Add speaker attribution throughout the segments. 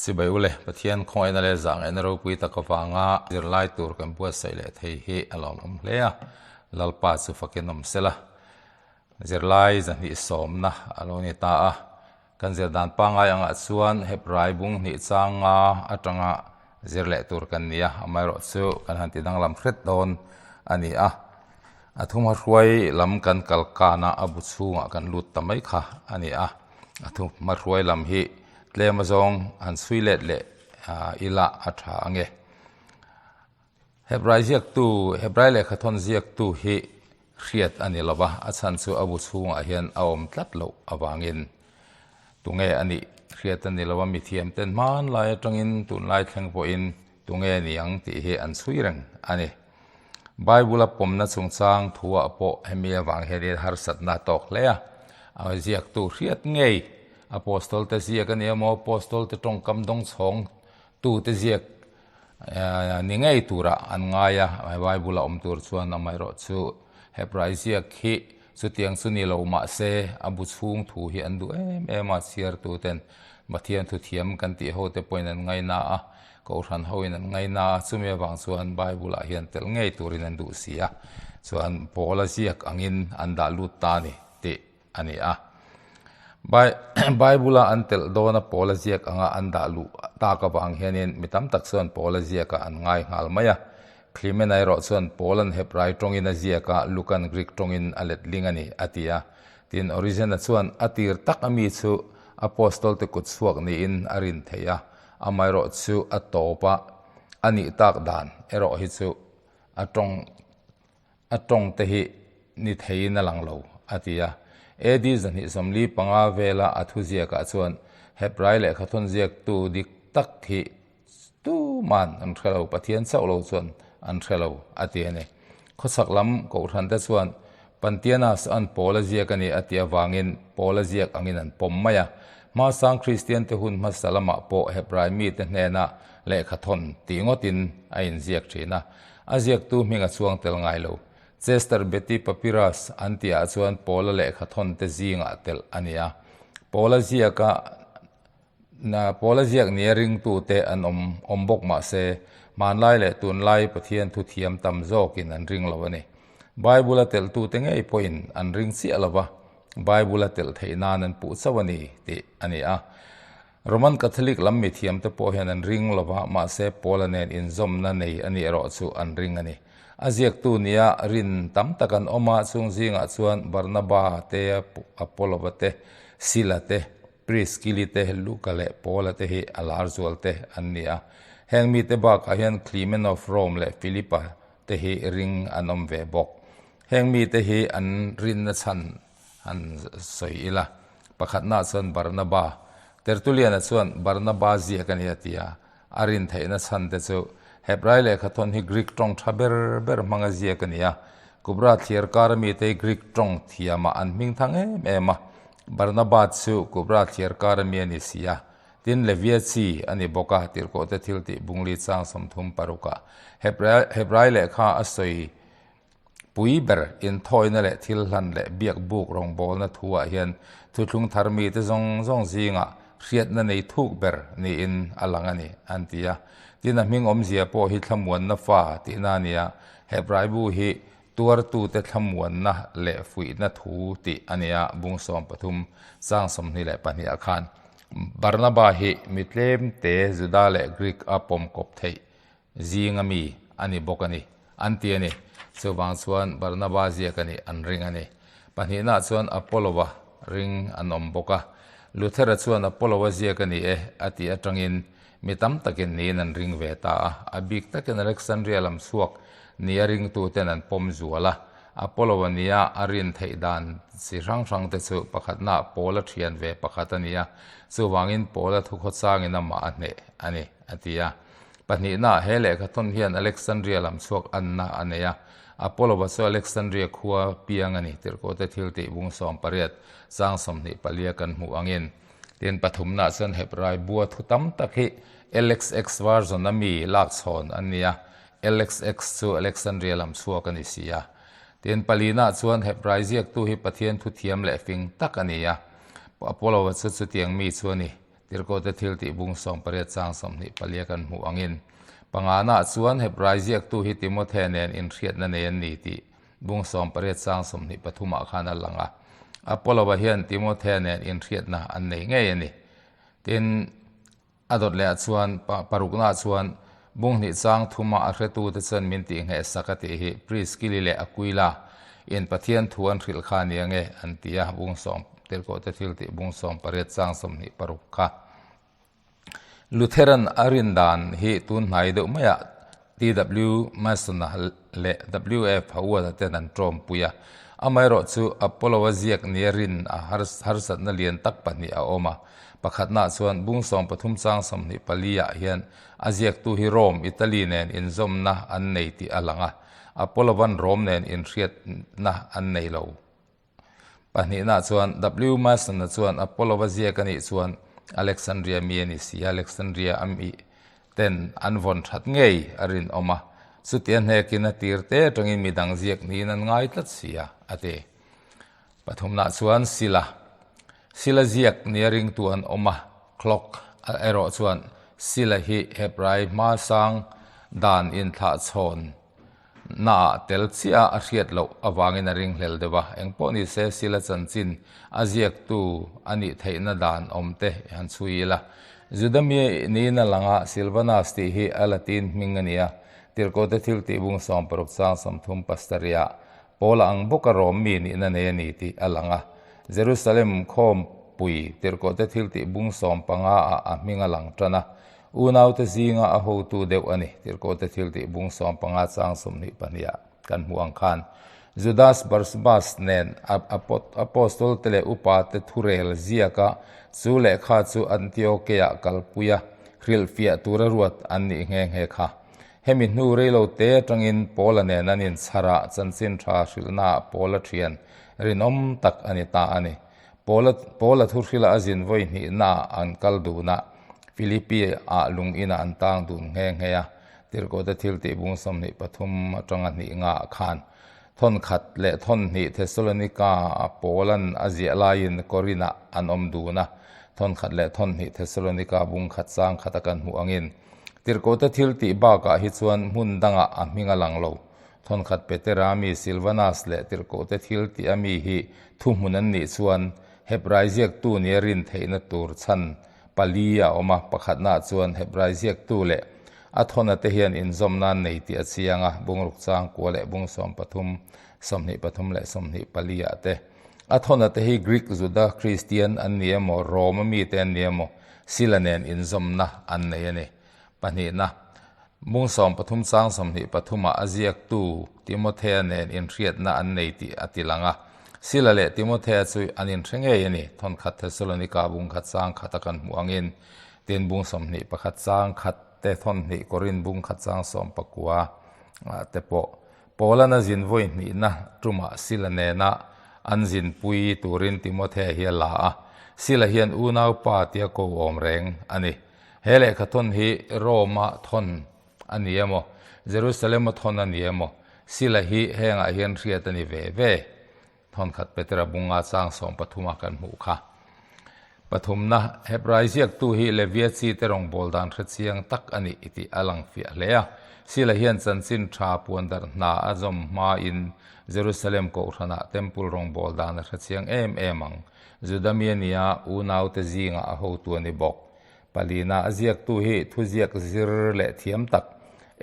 Speaker 1: สิบอุเลปะเทียนคอยนั่นเลยจังเอ็นเราคุยตะกฟ้างาเดรไลตัวกันบัวใส่เลยเฮียอารมณ์เลยอะลลปาสุฟักนมเสละเดรไลจันนี่สมนะอารมณ์นี่ตากันเจดานปังอายังส่วนเฮบไรบุงนี่จังอัตงะเจรเละตัวกันเนี่ยไม่รอดสู้กันหันติดังลำคริดโดนอันนี้ทุกมาช่วยลำกันกัลกานะอบุษูงกันลุดทำไมค่ะอันนี้ทุกมาช่วยลำฮีเลมาจงอันสวยเล็ดเละอิละอัฐาเงเฮบไรเจียกตูเฮบไรเละขทนเจียกตูฮีเครียดอันนี้ละวะอาจารย์สูอบุษูงเฮียนเอาอมตัดโลอวางินตุงเงอันนี้เครียดอันนี้ละวะมีเทียมเต้นมันลายตรงอินตุนลายแข่งพออินตุงเงนี่ยังที่เฮอันสวยเร่งอันนี้ไบเบิลปมนัดสงสางทัวโปเฮมีวางเฮเดียฮาร์สัตนาตอกเลยเอาเจียกตูเครียดเงยอพอสตอลเตเซียกันเนี่ยมอพอสตอลเตตรงคำดงสองตูเตเซียกนี่ไงตัวระอันง่ายไบเบิลอมตัวส่วนนำไม่รอดสู้เฮบไรเซียกฮีสุดยังสุนีเรามาเซอบุษงถูฮีอันดูมาเสียร์ตัวเต็นมาเทียนทุเทียมกันที่เขาเตปอยนั้นไงน่าก็รันเขาอินั้นไงน่าสุเมียบางส่วนไบเบิลเฮียนเตลไงตัวรินันดูเสียส่วนพอลเซียกอังินอันดาลุตานี่ติอันนี้ไบเบิลอันเตลโดนพอลเซียกอันดาลุตากบางเฮียนินมิตามตักส่วนพอลเซียกอันง่ายหัลมายะคลิมในรถส่วนโปแลนด์เฮบไรตรงอินเซียกลูกันกรีกตรงอินอเลดลิงานีอาทิยาที่ออริจินส่วนอาทิรตักอามิสุอพอสตอลเตกุดสวกนี่อินอารินเทียอาไม่รถสุอัตโตปะอันนี้ตักดานรถฮิสุอัตรงเตหินิเทียนลังโลอาทิยาดีจันฮิสมลีปังอาเวลาอัตุเซียกส่วนเฮบไรเลขทุนเซียกตูดิกตักฮิตูมันอันเทลาปะเทียนเศร้าโลส่วนอันเทลาอาทิยานี่ข้อสักลำก็ทันแต่ส่วนปันเทียนัสอันโพลเซียกันนี่อาทิยวางินโพลเซียกอังินอันปมมายามาสังคริสเตียนเตหุนมาสลามะโปเฮบไรมีเตเนนะเลขทนตีงอตินไอินเซียกชีนะอาเซียกตูมิงสวงเตลไงโลเจสเตอร์เบติปาปิรัสอันที่อาส่วนโพลเลขทนเตจิงอัเตลอันนี้โพลเซียกโพลเซียกเนี่ยริงตูเตอันอมบกมาเซมันไล่เลตุนไล่ปะเทียนทุเทียมตำโจกินอันริงละวะนี่ไบเบิลเตลตูเตงไอพอยน์อันริงเสียละวะไบเบิลเตลเทนานันปุสวนีติอันนี้โรมันคาทอลิกลัมมิเทียมเตปอเฮนันริงละวะมาเซโพลเนนอินซอมนันนี่อันนี้รอสุอันริงอันนี้อาเซียกตูนี้รินตั้มตะกันอมาซุงซิงอัศวนบาร์นาบาเตอพอลบเตซิลเตปริสกิลิเตลูกาเลโพลเตฮิอาลาร์ซวลเตอันนี้แห่งมีเตบากเฮียนคลีเมนอฟโรมและฟิลิปปาเตฮิริงอันอมเวบอกแห่งมีเตฮิอันรินนัชันอันสวยละประคัตนาส่วนบาร์นาบาเตอร์ตูเลียนส่วนบาร์นาบาเซียกันยาติยาอารินเทนัชันเตจูเฮบไรเลขทนฮิกริกตรงทับเบอร์มังเซียกันยากุบราเทียร์การมีเตกริกตรงที่มาอันมิงทั้งมาบาร์นาบาจูกุบราเทียร์การมีนิสยาทินเลวีซีอันนี้บอกว่าที่เราจะทิลติบุงลีสังสมทุมปารุกะเฮบไรเลขาอสวยปุยเบอร์อินทอยนั่นแหละทิลลันเละเบียกบุกรองบอลนัทหัวเฮียนทุกลุงทาร์มีเตซงซิงะเรียดนั่นในทุกเบอร์นี่อินอลังอันนี้อันที่ที่นั่นมิงอมเสียพอฮิตขมวนนัฟฟ้าที่นั่นเนี่ยเฮบไรบูฮิตัวตูเตขมวนนะเละฟุยนัทหูติอันนี้บุงสอมปฐุมสร้างสมนี่แหละปนิอาคารบาร์นาบาฮิมิตเลมเตจุดาเลกรีกอปอมกบเทยจีงามีอันนี้บอกอันนี้อันที่อันนี้ส่วนบางส่วนบาร์นาบาเซียกันนี้อันริงอันนี้ปัญหาส่วนอพอลโลวะริงอันอมบอกะลูเทอร์ส่วนอพอลโลวะเซียกันนี้อติอัตรังอินมิตัมตะกินนี้นันริงเวตาอบิกตะกินอเล็กซานเดรียลัมสวกนี้ริงตัวเตนันปมจัวละอพอลโลวันนี้อารินเทดานสิรังเตสุปะขัดนาโพลเทียนเวปะขัดนี้ส่วนวางอินโพลทุกขดสร้างอินมาอันนี้อันนี้อันที่ปัจจุบันเฮเลขัดต้นเฮียนอเล็กซานเดรียลัมสวกอันน่ะอันนี้อพอลโลวัสอเล็กซานเดรียขัวเปียงอันนี้ที่เราจะทิลติบุงสอมปริยัติสร้างสมนิปเลียกันหูอังอินเตียนปฐมนาส่วนเฮบรายบัวทุตัมตะคิLXX วาร์จนมีลักษณอันนี้ LXX สู่อเล็กซานเดรียลัมสวกอันนี้สิเตียนปลีนาส่วนเฮบรายเรียกตัวฮิปเทียนทุเทียมและฟิงตักอันนี้อพอลโลวัสสุดเตียงมีส่วนนี้ tir ko te thil ti bung som pariat chang som ni palia kan mu angin pangana chuan Hebrai ziak tu hi Timothe nen in riat na nen ni ti bung som pariat chang som ni pathuma khan alanga Apollo wa hian Timothe nen in riat na an nei nge ani tin adot le chuan parukna chuan bung ni chang thuma a hretu te chan min ti nge sakati hi priskili le akuila in pathian thuan ril kha ni nge an tia bung som tel ko te thil ti bung som pariat chang som ni parukha Lutheran arindan hi tun nai do maya TW Masona le WF hawa te nan trom puya amai ro chu Apollo wa ziak nierin a harsat na lian tak pani a oma pakhatna chuan bung som pathum chang som ni palia hian aziak tu hi Rome Italy nen in zomna an nei ti alanga Apollo van Rome nen in riat na an nei lo pani na chuan W Mason na chuan Apollo wa ziak ani chuan Alexandria mieni si Alexandria ami ten anvon that ngei arin oma sutian he kina tirte tangin midang ziak ni nan ngai tlat sia ate pathumna chuan sila ziak niaring tuan oma clock ero chuan sila hi Hebrai ma sang dan in tha chon na tel chia a hriat lo awangin a ring hlel dewa engpo ni se sila chanchin aziak tu ani theina dan omte han chuila Judami ni na langa Silvanas ti hi alatin mingania tirko te thil ti bung som paruk chang som thum pastaria pola ang boka rom mi ni na ne ni ti alanga Jerusalem khom pui tirko te thil ti bung som panga a minga lang tana unaw te zinga a ho tu deuh ani tirko te thil ti bung som panga chang som ni pania kan huang khan Judas Barsabas nen apostol tele upa te thurel ziaka chu le kha chu Antiochia kalpuya Khrilfia tura ruat anni nge kha hemi nu reilo te tangin pola ne nanin chara chanchin tha hrilna pola thian rinom tak ani ta ani pola thurhila azin voi ni na an kalduna Philippi a lung ina an tang dun nge ya tirko te thil ti bung som ni pathum atanga ni nga khan thon khat le thon ni Thessalonica Polan azia lain Corina an omduna thon khat le thon ni Thessalonica bung khat sang khatakan hu angin tirko te thil ti ba ka hi chuan mun danga a minga langlo thon khat peterami Silvanas le tirko te thil ti ami hi thumunan ni chuan Hebrai ziak tu nierin theina tur chan palia oma pakhatna chuan Hebrai ziak tu le athona te hian in zomna nei ti achianga bungruk chang ko le bung som pathum somni pathum le somni palia te athona te hi Greek Juda Christian an niemo Rome mi te niemo silanen in zomna an nei ani pani na bung som pathum chang somni pathuma aziak tu Timothe nen in riat na an nei ti atilanga sila le Timothe chu anin thenge ani thon khat Thessalonica bung khat chang khatakan muangin tin bung somni pakhat chang khat te thon ni Corin bung khat chang som pakua te pola na zin voi ni na tuma sila ne na an zin pui turin Timothe hi la sila hian unaw pa tia ko om reng ani hele khathon hi Roma thon aniemo Jerusalem thon aniemo sila hi henga hian riat ani ve thon khat petra bunga chang som pathuma kan mu kha pathumna Hebrai ziak tu hi levia chi te rong boldan thchiang tak ani iti alang fia leya sila hian chanchin tha puandar na azom ma in Jerusalem ko thana temple rong boldan thchiang emang Judamiania unaw te zinga a ho tu ani bok palina aziak tu hi thuziak zir le thiam tak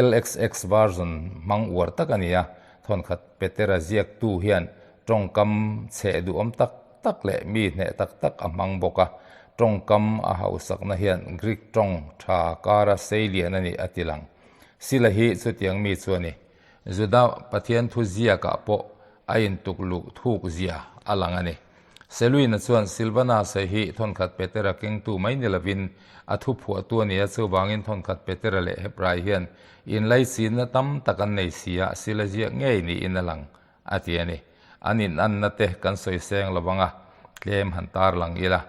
Speaker 1: LXX version mang war tak ania thon khat petera ziak tu hian tongkam che du om tak le mi ne tak amang boka tongkam a hausak na hian Greek tong tha kara seilian ani atilang sila hi chutiang mi chuani Juda pathian thu zia ka po ain tuklu thuk zia alangani seluina chuan Silvana se hi thon khat petera king tu mai nilavin athu phu atuania chuwangin thon khat petera le Hebrai hian in lai sin na tam takan nei sia sila zia ngei ni inalang atiani anin anna te kan soi seng lawanga klem hantar lang ila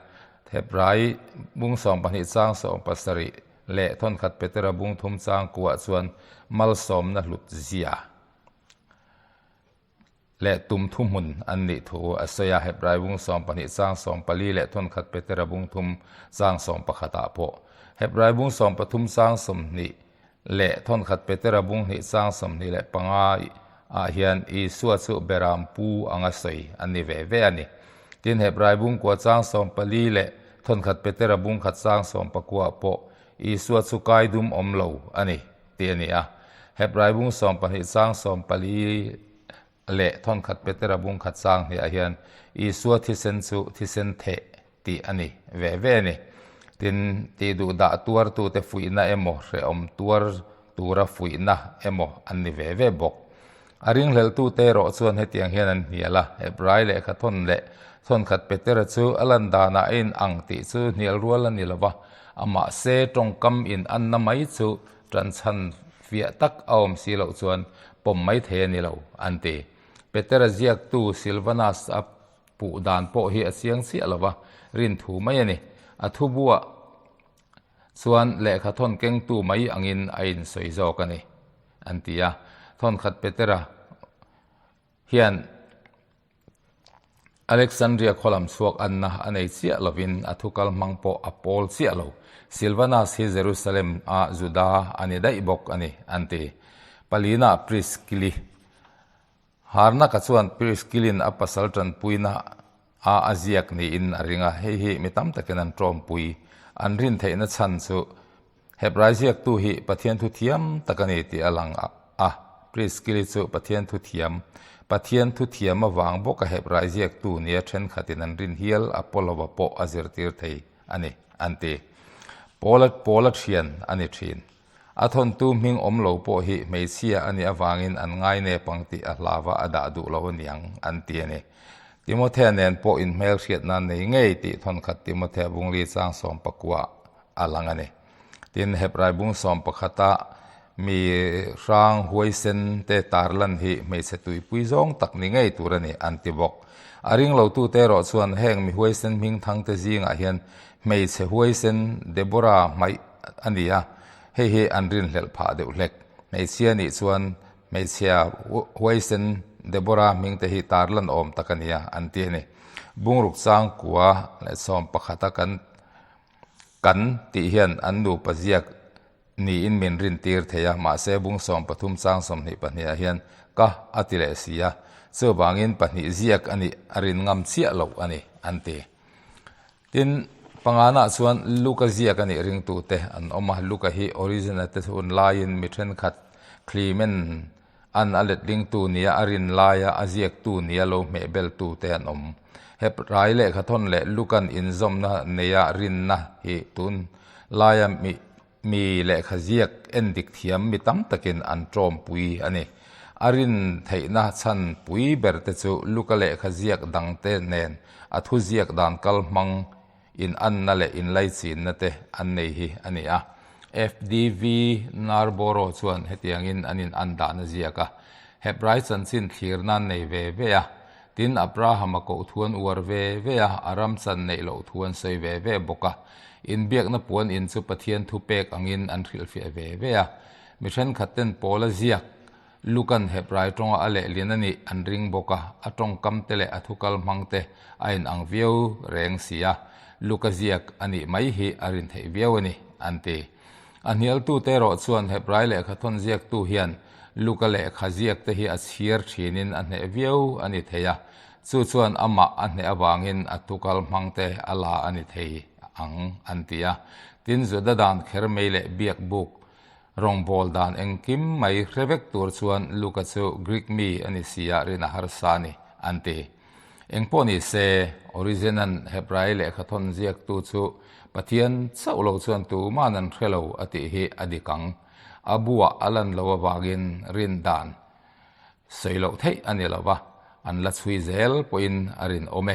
Speaker 1: Hebrai bung som pani chang som pasari le thon khat petera bung thum chang kuwa chuan mal som na hlut zia และตุมทุ่มหุนอันนี้ถูอาศัยเฮบรายบุงสองปนิสร้างสองปลีและทนขัดเปเตระบุงทุมสร้างสองปะขตาโพเฮบรายบุงสองปทุมสร้างสมนิและทนขัดเปเตระบุงนิสร้างสมนิและปังอาเฮียนอีสวดสุเบรามปูอังอาศัยอันนี้เวอันนี้ดินเฮบรายบุงกวาสร้างสองปลีและทนขัดเปเตระบุงขัดสร้างสองปะกัวโพอีสวดสุกายดุมอมโลอันนี้เตียนี่เฮบรายบุงสองปนิสร้างสองปลีเละทนขัดเปเตระบุงขัดสร้างเนี่ยเฮียนอีสัวที่เซนสุที่เซนเทตีอันนี้เวนี่ตินตีดูด่าตัวตูเตฟุยนะเอโมเรอมตัวระฟุยนะเอโมอันนี้เวบอกอาริงเลตูเตโรส่วนให้เตียงเฮียนันเนี่ยละเฮบรายเละขัดทนเละทนขัดเปเตระซูอลันดานาอินอังติซูเนียลรัวลันนี่ละวะอามาเซตรงกำอินอันนาไม่ซูจันชันเฟียตักเอามสีเหล่าส่วนปมไม่เทนี่เราอันตีเปเตระเจียกตูซิลวานัสอปูดานโปเฮียเสียงเสียละวะรินถูไม่นี่อทุบัวส่วนเละขัดทนเก่งตูไม่อังอินไอินสวยโจกันนี่อันตีทนขัดเปเตระเฮียนอเล็กซานเดรียโคลัมสวกอันนะอันไอเสียลวินอทุกลมังโปอปอลเสียลซิลวานัสฮิเยรูซาเล็มจูดาอันนี้ได้บอกอันนี้อันตีปาลีนาปริสกิลีหาร์นักส่วนปริสกิลินอัปสัลจันปุยนะอาเซียกนี่อินอริงะเฮมิตัมตะเกนันตรอมปุยอันรินเทนัชันสุเฮบรายเซียกตูฮิปะเทียนทุเทียมตะกันติอลังปริสกิลิสุปะเทียนทุเทียมปะเทียนทุเทียมมาวางบกเฮบรายเซียกตูเนียเทนขัดินันรินเฮียลอปอลวะโปอาเซอร์ติร์เทอันนี้อันเตโปลัดเชียนอันนี้ทินอาทนตูมิงอมโลโปหิเมเซียอันนี้อวางินอันง่ายเนปังติอัลลาวะอดาดุโลเนียงอันเตียนี่ติโมเทเนนโปอินเมลเชียดนันในไงติทนขัดติโมเทบุงลีสร้างสองปะกัวอลังอันนี้ตินเฮบรายบุงสองปะขตามีร่างหวยเซนเตตาร์ลันหิเมเสตุยปุยซองตักนี่ไงตัวนี้อันติบอกอาริงเราตูเตรอส่วนแห่งมีหวยเซนมิงทั้งเตจิงอาเฮียนเมเสหวยเซนเดโบราไม่อันนี้เฮอันรินเลลพาเดวเล็กไม่เสียนี่ส่วนไม่เสียหวยเซนเดโบรามิงเตหิตาร์ลันอมตะกันยาอันเตียนี่บุงรุกสร้างกัวและสอมปะขตะกันติเฮียนอันดูปะเจียกนี่อินเมนรินตีร์เทียมาเสบุงสอมปทุมสร้างสมนิปนิยเฮียนก็อติเลเสียเสื้อบางอินปนิเจียกอันนี้อรินงำเสียเหล่าอันนี้อันเตตินปังอาณาส่วนลูกเจียกันนี่ริงตูเตอันอมาลูกฮีออริจินัลเตส่วนลายน์มิเทนขัดคลีเมนอันอเลดลิงตูเนียอรินลายอาเจียกตูเนียโลเมเบลตูเตอันเฮปไรเล่ขัดทนเล่ลูกันอินซอมนะเนียรินนะฮีตุนลายมีเล่ขเจียกเอ็นดิกเทียมมีตั้มตะกินอันโจมปุยอันนี้อารินไทยนะชันปุยเบรเตจูลูกเล่ขเจียกดังเตเนนอัทุเจียกดันกัลมังอินอันนั่นแหละอินไลซินนั่นเตอันนี้ฮีอันนี้FDV นาร์โบโรส่วนเหตุอย่างอินอันดานเจียกะเฮบไรสันสินทีร์นั่นในเวตินอับราฮัมก็ทวนอวร์เวอารัมสันในโลทวนใส่เวบกะอินเบียกนับปวนอินสุปเทียนทุเปกอังอินอันทริลฟีเวมิเช่นขัดเต้นโพลเจียกลูกันเฮบไรตรงอะไรเลียนนี่อันริงบกะอัตรงคำเตเลอัทุกลมังเตอินอังวิวเรงเสียลูกเจียกอันนี้ไม่ฮีอารินเทวิวนี่อันเตอันนี้ตูเตโรส่วนเฮบไรเล่ขทนเจียกตูเฮียนลูกเล่ขเจียกเตฮีอัศฮีร์ชีนินอันเนวิวอันนี้เทียส่วนอามาอันเนอวางินอัตุกลมังเตอลาอันนี้เทียอันเตียตินจุดดานเคอร์เมเลเบียกบุกรองบอลดานเองคิมไม่เรเวกตัวส่วนลูกสูกรีกมีอันนี้เสียรินาฮาร์ซานีอันเตเองพอนี่เซออริจินัลเฮบไรเล่ขทนเจียกตูจูปะเทียนเจ้าโลส่วนตูมานันเทโลอติเฮอดิกังอบัวอลันลาวบากินรินดานเซโลเทอันนี้ลาวะอันละสวิเซลปอินอรินโอเม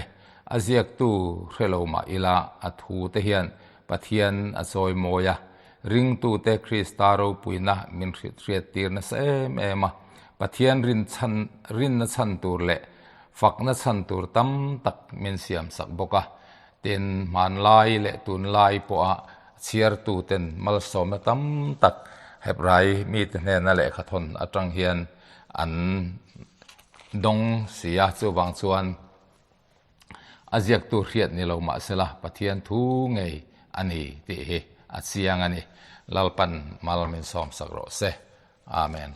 Speaker 1: อาเจียกตูเทโลมาอิลาอัทูเทียนปะเทียนอซอยโมยาริงตูเตคริสตาโรปุยนะมินเรียตีร์นเซเอมาปะเทียนรินนชันตูเล่ฝักนัชันตูตั้มตักมินเสียมสักบกะเต็นมันลายเละตุนลายปะเชียร์ตูเต็นมัลสมตั้มตักเฮบไรมีเนนั่นแหละขทนอัตรังเฮียนอัน ดงเสียจูบางส่วนอาเจียกตัวเรียดนี่เรามาเสละปะเทียนทูไงอันนี้ที่อาเซียงอันนี้ลลปันมาลมินซอมสักโรเซอาเมน